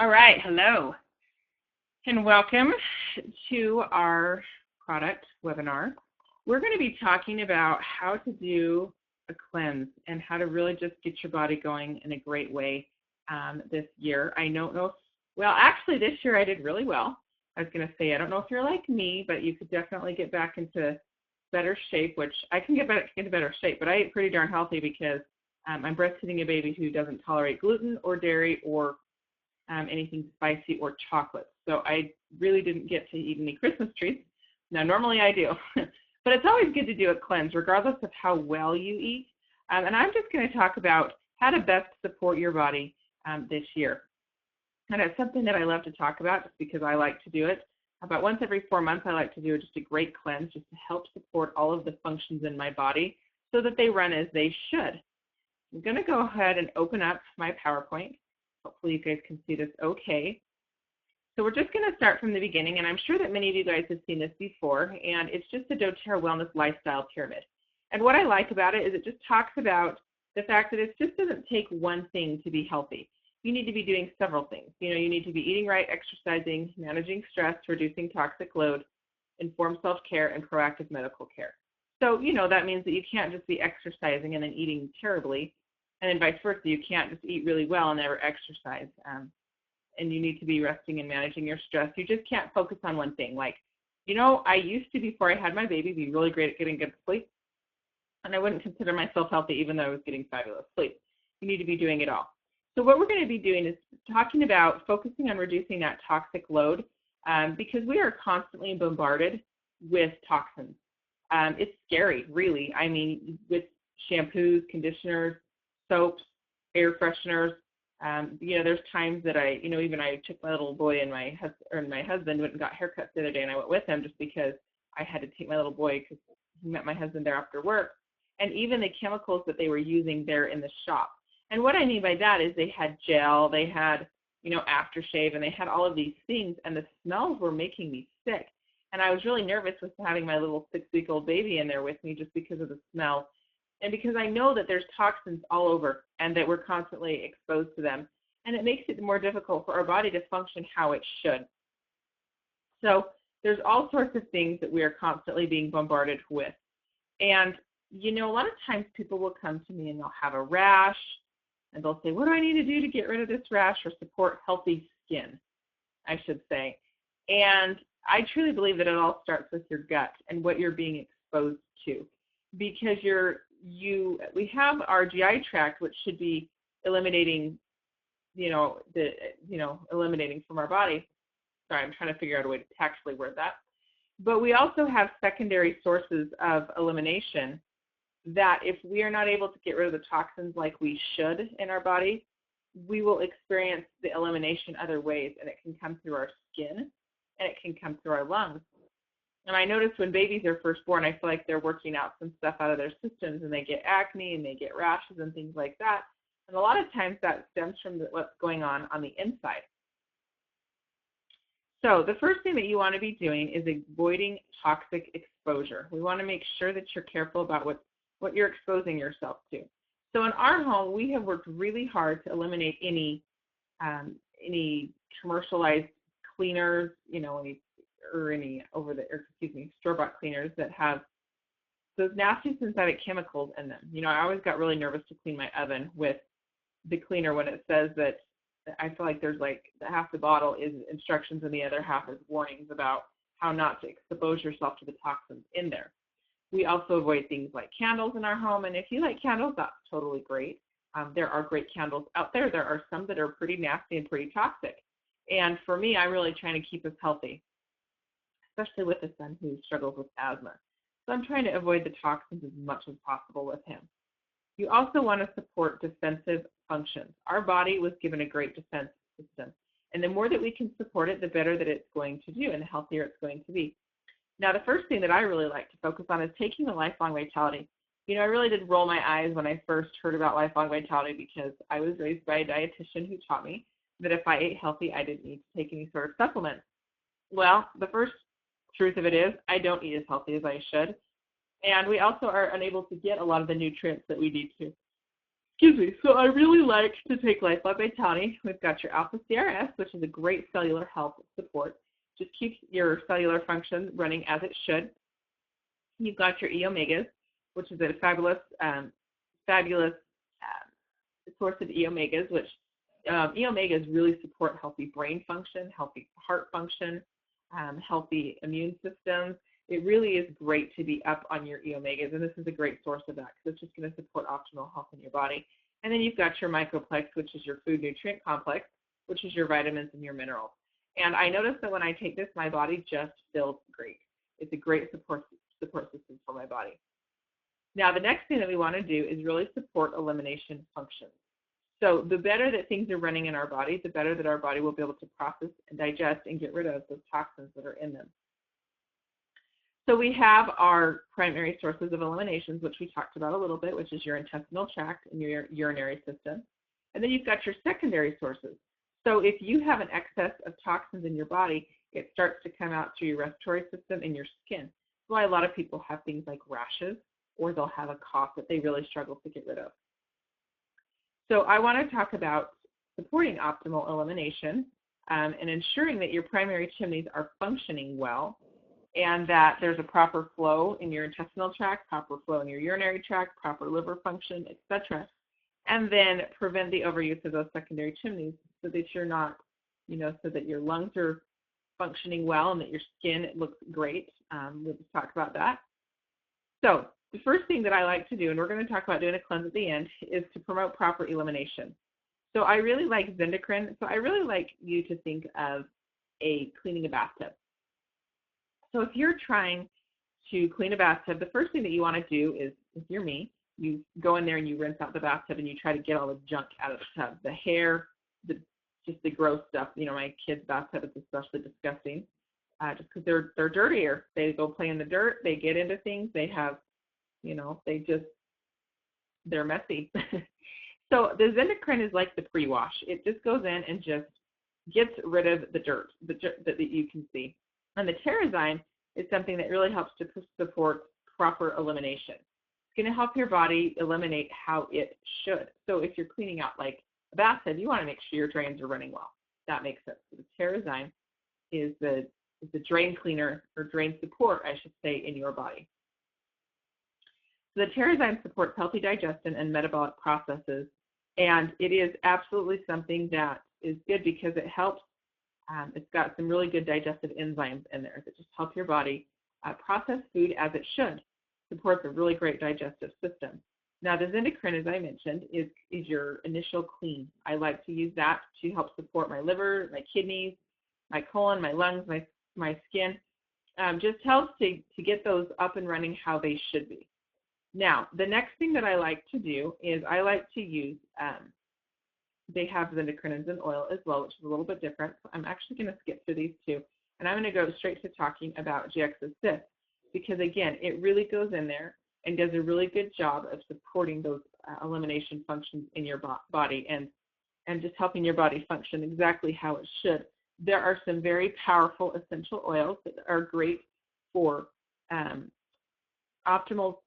All right, hello, and welcome to our product webinar. We're going to be talking about how to do a cleanse and how to really just get your body going in a great way this year. I don't know if, well, actually this year I did really well. I was going to say, I don't know if you're like me, but you could definitely get back into better shape, which I can get into better shape, but I ate pretty darn healthy because I'm breastfeeding a baby who doesn't tolerate gluten or dairy or anything spicy or chocolate. So I really didn't get to eat any Christmas treats. Now, normally I do, but it's always good to do a cleanse regardless of how well you eat. And I'm just going to talk about how to best support your body this year. And it's something that I love to talk about just because I like to do it. About once every 4 months, I like to do just a great cleanse just to help support all of the functions in my body so that they run as they should. I'm going to go ahead and open up my PowerPoint. Hopefully you guys can see this okay. So we're just going to start from the beginning, and I'm sure that many of you guys have seen this before, and it's just the doTERRA Wellness Lifestyle Pyramid. And what I like about it is it just talks about the fact that it just doesn't take one thing to be healthy. You need to be doing several things. You need to be eating right, exercising, managing stress, reducing toxic load, informed self-care, and proactive medical care. So, that means that you can't just be exercising and then eating terribly, and then vice versa. You can't just eat really well and never exercise. And you need to be resting and managing your stress. You just can't focus on one thing. Like, I used to, before I had my baby, be really great at getting good sleep, and I wouldn't consider myself healthy even though I was getting fabulous sleep. You need to be doing it all. So what we're going to be doing is talking about focusing on reducing that toxic load because we are constantly bombarded with toxins. It's scary, really. I mean, with shampoos, conditioners, soaps, air fresheners, there's times that I took my little boy and my husband went and got haircuts the other day, and I went with him just because I had to take my little boy because he met my husband there after work, and even the chemicals that they were using there in the shop. And what I mean by that is they had gel, they had, aftershave, and they had all of these things, and the smells were making me sick. And I was really nervous with having my little 6-week-old baby in there with me just because of the smell. And because I know that there's toxins all over and that we're constantly exposed to them. And it makes it more difficult for our body to function how it should. So there's all sorts of things that we are constantly being bombarded with. And, a lot of times people will come to me and they'll have a rash. And they'll say, what do I need to do to get rid of this rash or support healthy skin, I should say. And I truly believe that it all starts with your gut and what you're being exposed to. Because we have our GI tract, which should be eliminating, eliminating from our body. Sorry, I'm trying to figure out a way to tactfully word that. But we also have secondary sources of elimination that if we are not able to get rid of the toxins like we should in our body, we will experience the elimination other ways, and it can come through our skin, and it can come through our lungs. And I notice when babies are first born, I feel like they're working out some stuff out of their systems, and they get acne, and they get rashes and things like that. And a lot of times that stems from what's going on the inside. So the first thing that you want to be doing is avoiding toxic exposure. We want to make sure that you're careful about what you're exposing yourself to. So in our home, we have worked really hard to eliminate any commercialized cleaners, any store-bought cleaners that have those nasty synthetic chemicals in them. I always got really nervous to clean my oven with the cleaner when it says that I feel like there's like half the bottle is instructions and the other half is warnings about how not to expose yourself to the toxins in there. We also avoid things like candles in our home, and if you like candles, that's totally great. There are great candles out there. There are some that are pretty nasty and pretty toxic. And for me, I'm really trying to keep us healthy, especially with a son who struggles with asthma. So I'm trying to avoid the toxins as much as possible with him. You also want to support defensive functions. Our body was given a great defense system, and the more that we can support it, the better that it's going to do and the healthier it's going to be. Now, the first thing that I really like to focus on is taking the lifelong vitality. I really did roll my eyes when I first heard about lifelong vitality because I was raised by a dietitian who taught me that if I ate healthy, I didn't need to take any sort of supplements. Well, the first truth of it is I don't eat as healthy as I should, and we also are unable to get a lot of the nutrients that we need to. Excuse me. So I really like to take Life Vitality. We've got your Alpha CRS, which is a great cellular health support. Just keeps your cellular function running as it should. You've got your E-omegas, which is a fabulous source of E-omegas, which E-omegas really support healthy brain function, healthy heart function, healthy immune systems. It really is great to be up on your E-omegas, and this is a great source of that because it's just going to support optimal health in your body. And then you've got your Microplex, which is your food nutrient complex, which is your vitamins and your minerals. And I noticed that when I take this, my body just feels great. It's a great support system for my body. Now, the next thing that we want to do is really support elimination functions. So the better that things are running in our body, the better that our body will be able to process and digest and get rid of those toxins that are in them. So we have our primary sources of eliminations, which we talked about a little bit, which is your intestinal tract and your urinary system. And then you've got your secondary sources. So if you have an excess of toxins in your body, it starts to come out through your respiratory system and your skin. That's why a lot of people have things like rashes, or they'll have a cough that they really struggle to get rid of. So I want to talk about supporting optimal elimination and ensuring that your primary chimneys are functioning well, and that there's a proper flow in your intestinal tract, proper flow in your urinary tract, proper liver function, etc. And then prevent the overuse of those secondary chimneys so that you're not, so that your lungs are functioning well and that your skin looks great. We'll just talk about that. So the first thing that I like to do, and we're going to talk about doing a cleanse at the end, is to promote proper elimination. So I really like Endocrine. So I really like you to think of cleaning a bathtub. So if you're trying to clean a bathtub, the first thing that you want to do is, if you're me, you go in there and you rinse out the bathtub and you try to get all the junk out of the tub, the hair, just the gross stuff. My kids' bathtub is especially disgusting, just because they're dirtier. They go play in the dirt, they get into things, they have, they're messy. So the Endocrine is like the pre-wash. It just goes in and just gets rid of the dirt that you can see. And the DoTERRA is something that really helps to support proper elimination. It's going to help your body eliminate how it should. So if you're cleaning out like a bathtub, you want to make sure your drains are running well. That makes sense. So the DoTERRA is the drain cleaner, or drain support, I should say, in your body. So the DoTERRA supports healthy digestion and metabolic processes, and it is absolutely something that is good because it helps. It's got some really good digestive enzymes in there that just help your body process food as it should. Supports a really great digestive system. Now, the Endocrine, as I mentioned, is your initial clean. I like to use that to help support my liver, my kidneys, my colon, my lungs, my skin. Just helps to get those up and running how they should be. Now, the next thing that I like to do is I like to use they have the Endocrine in oil as well, which is a little bit different. So I'm actually going to skip through these two, and I'm going to go straight to talking about GX Assist because, again, it really goes in there and does a really good job of supporting those elimination functions in your body and just helping your body function exactly how it should. There are some very powerful essential oils that are great for optimal,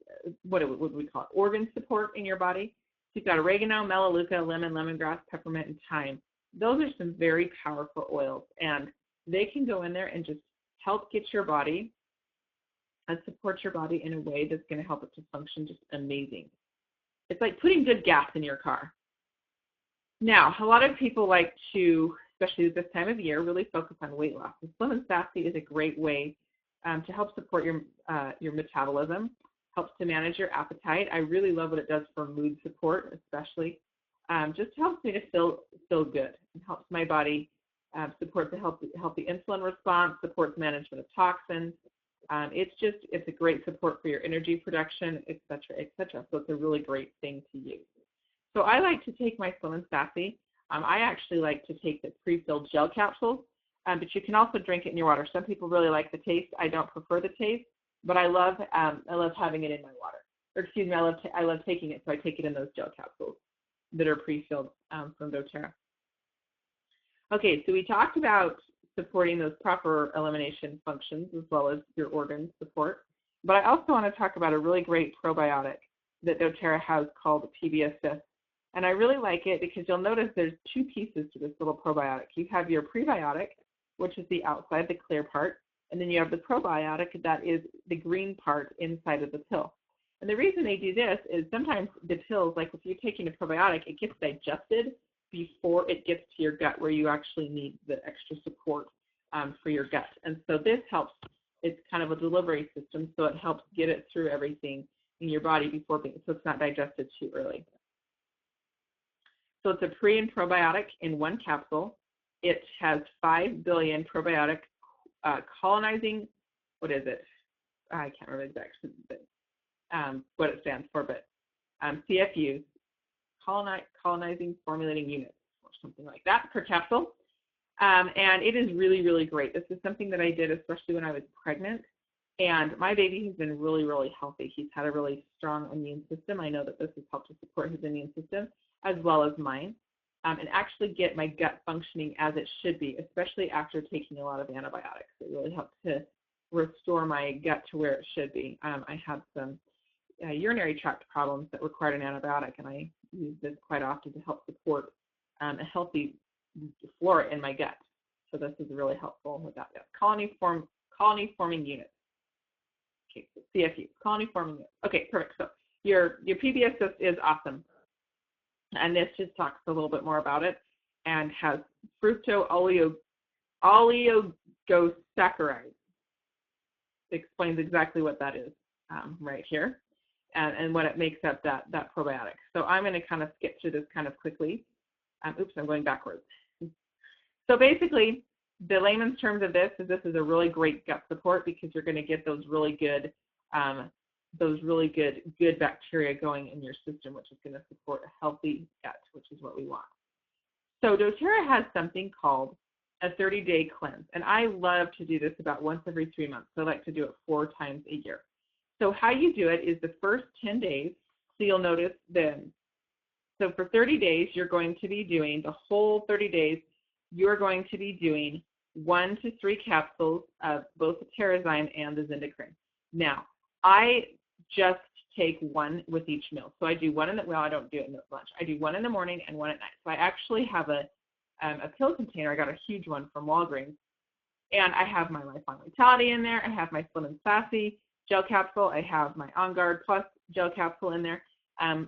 what would we call it, organ support in your body. So you've got oregano, melaleuca, lemon, lemongrass, peppermint, and thyme. Those are some very powerful oils, and they can go in there and just help get your body and support your body in a way that's going to help it to function just amazing. It's like putting good gas in your car. Now, a lot of people like to, especially at this time of year, really focus on weight loss. And Slim and Sassy is a great way to help support your metabolism. Helps to manage your appetite. I really love what it does for mood support, especially. Just helps me to feel good. It helps my body support the healthy insulin response, supports management of toxins. It's a great support for your energy production, et cetera, et cetera. So it's a really great thing to use. So I like to take my Slim and Sassy. I actually like to take the pre-filled gel capsules, but you can also drink it in your water. Some people really like the taste. I don't prefer the taste. But I love having it in my water. Or excuse me, I love taking it, so I take it in those gel capsules that are pre-filled from doTERRA. Okay, so we talked about supporting those proper elimination functions as well as your organ support. But I also want to talk about a really great probiotic that doTERRA has called PB Assist. And I really like it because you'll notice there's two pieces to this little probiotic. You have your prebiotic, which is the outside, the clear part, and then you have the probiotic that is the green part inside of the pill. And the reason they do this is sometimes the pills, like if you're taking a probiotic, it gets digested before it gets to your gut where you actually need the extra support for your gut. And so this helps. It's kind of a delivery system, so it helps get it through everything in your body before so it's not digested too early. So it's a pre and probiotic in one capsule. It has 5 billion probiotic colonizing, what is it? I can't remember exactly what it stands for, but CFUs, colonizing formulating units, or something like that per capsule. And it is really, really great. This is something that I did especially when I was pregnant. And my baby has been really, really healthy. He's had a really strong immune system. I know that this has helped to support his immune system as well as mine, and actually get my gut functioning as it should be, especially after taking a lot of antibiotics. It really helped to restore my gut to where it should be. I had some urinary tract problems that required an antibiotic, and I use this quite often to help support a healthy flora in my gut. So this is really helpful with that. Colony forming units. Okay, so CFU, colony forming units. Okay, perfect. So your PBS is awesome. And this just talks a little bit more about it and has fructooligosaccharides. It explains exactly what that is right here and what it makes up that probiotic. So I'm going to kind of skip through this kind of quickly. Oops, I'm going backwards. So basically, the layman's terms of this is a really great gut support because you're going to get those really good good bacteria going in your system, which is going to support a healthy gut, which is what we want. So doTERRA has something called a 30-day cleanse, and I love to do this about once every 3 months. So I like to do it 4 times a year. So how you do it is the first 10 days, so you'll notice so for 30 days, you're going to be doing, the whole 30 days, you're going to be doing 1 to 3 capsules of both the Terrazyme and the Endocrine. Now, I just take 1 with each meal. So I do 1 I don't do it at lunch. I do 1 in the morning and 1 at night. So I actually have a pill container. I got a huge one from Walgreens. And I have my Lifelong Vitality in there. I have my Slim and Sassy gel capsule. I have my On Guard Plus gel capsule in there.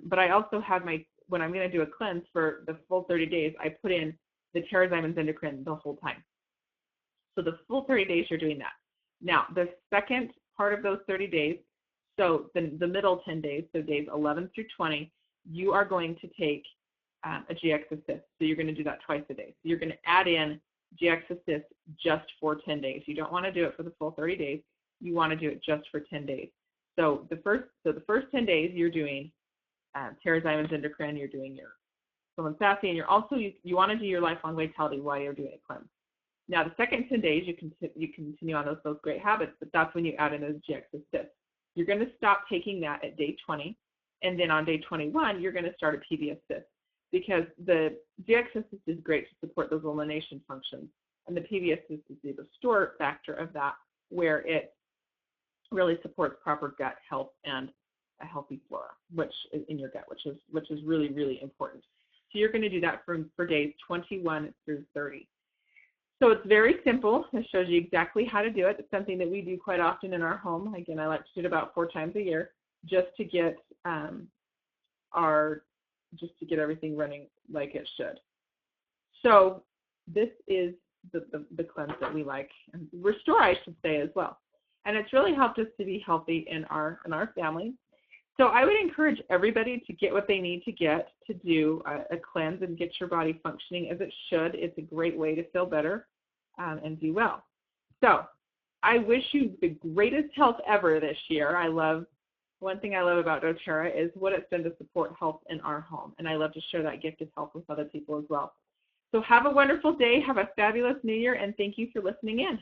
But I also have when I'm going to do a cleanse for the full 30 days, I put in the Terrazyme and Endocrine the whole time. So the full 30 days, you're doing that. Now, the second part of those 30 days, so the middle 10 days, so days 11 through 20, you are going to take a GX Assist. So you're going to do that twice a day. So you're going to add in GX Assist just for 10 days. You don't want to do it for the full 30 days. You want to do it just for 10 days. So the first 10 days, you're doing Terrazyme and Endocrine, you're doing your Slim and Sassy, and you want to do your Lifelong Vitality while you're doing a cleanse. Now, the second 10 days, you continue on those great habits, but that's when you add in those GX Assist. You're going to stop taking that at day 20, and then on day 21, you're going to start a PB Assist because the GX Assist is great to support those elimination functions, and the PB Assist is the restore factor of that, where it really supports proper gut health and a healthy flora, which is in your gut, which is really, really important. So you're going to do that for days 21 through 30. So it's very simple. It shows you exactly how to do it. It's something that we do quite often in our home. Again, I like to do it about 4 times a year just to get everything running like it should. So this is the cleanse that we like, and restore, I should say, as well. And it's really helped us to be healthy in our family. So I would encourage everybody to get what they need to get to do a cleanse and get your body functioning as it should. It's a great way to feel better and do well. So I wish you the greatest health ever this year. One thing I love about doTERRA is what it's done to support health in our home, and I love to share that gift of health with other people as well. So have a wonderful day, have a fabulous new year, and thank you for listening in.